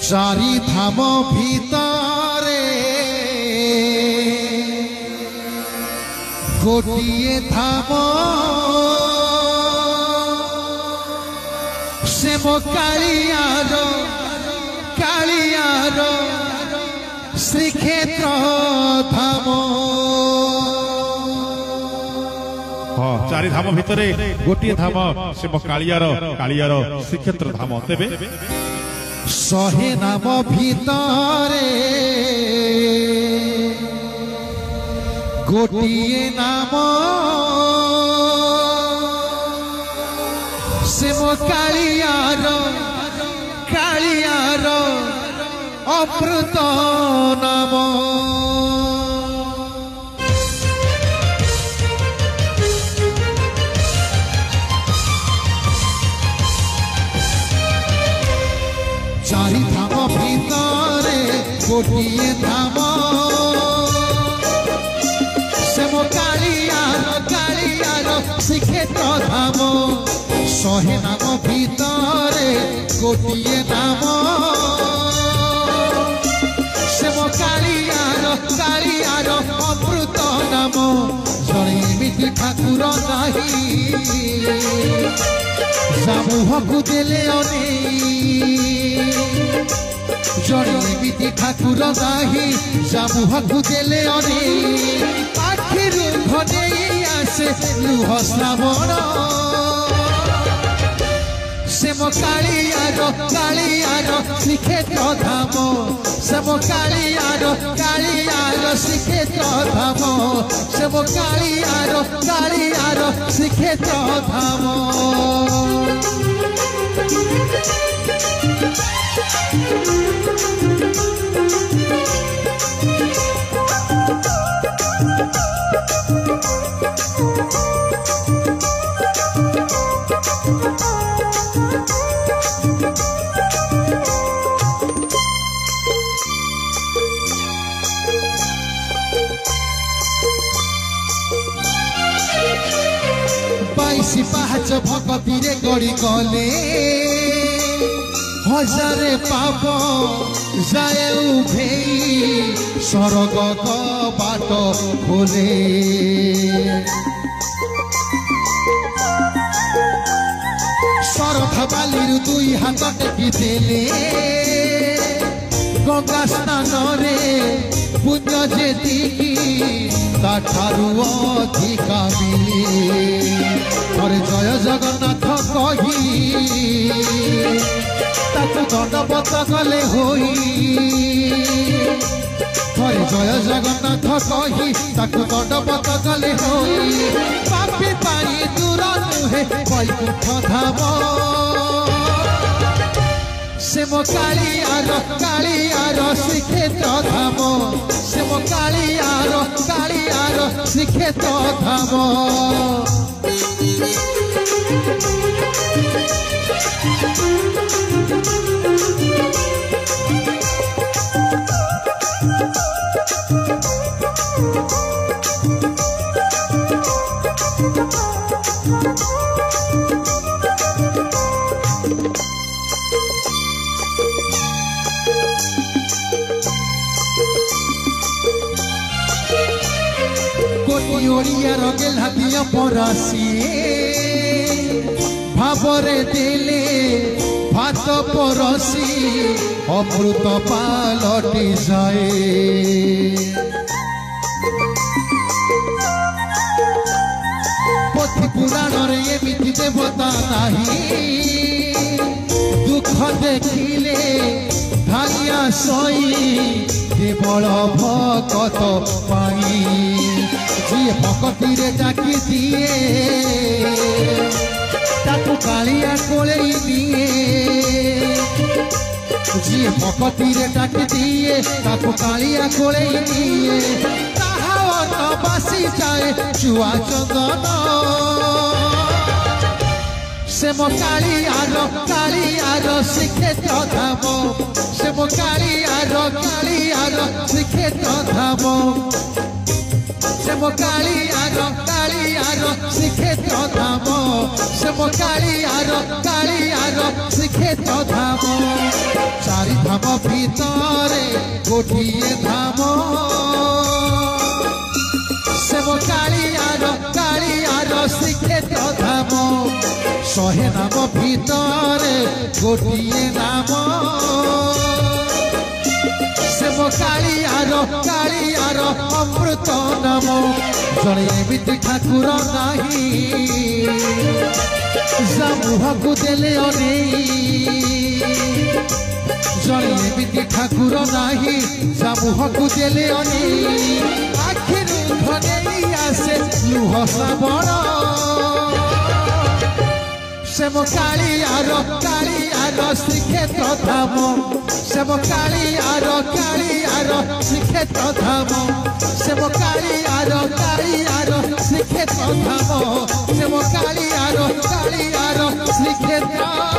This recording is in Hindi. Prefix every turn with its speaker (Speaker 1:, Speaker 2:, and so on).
Speaker 1: चारि धाम भितरे गोटिए धाम से मो कालियार श्रीक्षेत्र धाम।
Speaker 2: हाँ चारि धाम भितरे गोटिए धाम से मो कालियार श्रीक्षेत्र धाम। तेबे
Speaker 1: शहे नाम भितरे गोटिए नाम से मो कालियार अमृत नाम। चारि धाम भितरे गोटिए धाम से मो कालियार श्रीक्षेत्र धाम। शहे नाम भितरे गोटिए नाम से मो कालियार अमृत नाम। जड़े एमिति ठाकुर नाही समूहकु देले जड़े एमिति ठाकुर नाही समूहकु देले आखिरु घनेई आसे लुह श्रावण से मो कालियार श्रीक्षेत्र धाम। से मो कालियार श्रीक्षेत्र धाम। से मो कालियार श्रीक्षेत्र धाम। बाईसी पाहाच भगती रे गड़ी गले हजारे पाप जाए उभेई स्वर्ग बाट खोले। शरधा बाली दुई हाथ टेकी देले गंगा स्नान रे पुण्य जेतिकी ताठारु अधिका मिले। और जय जगन्नाथ कही ताकु दंडवत गले होई। थरे जय जगन्नाथ कही ताकु दंडवत गले होई। पापी पाई दूर नुहे वैकुंठ धाम से मो कालियार श्रीक्षेत्र धाम। से मो कालियार श्रीक्षेत्र धाम। ओडिया रंगेल हाथिया परासी भावरे देले भात परसी अमृत पालटी जाए। पोथी पुराण रे एमिति देवता नाही दुख देखिले धाइया सई केवल भगत पाई। जी भगती रे डाकी दिए ताकु कालिया कोलेई दिए। जी भगती रे डाकी दिए ताकु कालिया कोलेई दिए। ताहावन बासी जाए चुआ चंदन से मो कालियार श्रीक्षेत्र धाम। से मो कालियार श्रीक्षेत्र धाम। से मो कालियार श्रीक्षेत्र धाम से मो कालियार श्रीक्षेत्र धाम चारि धाम भितरे गोटिए धाम से मो कालियार श्रीक्षेत्र धाम 100 नाम भितरे गोटिए नाम से मो कालियार अमृत नाम जड़े एमती ठाकुर नाही मुहकु देले जड़े एमती ठाकुर नाही मुहकु देले आखिर धने आसे लुह श्रावण से मो कालियार श्रीक्षेत्र धाम से मो कालियार श्रीक्षेत्र धाम से मो कालियार श्रीक्षेत्र धाम से मो कालियार श्रीक्षेत्र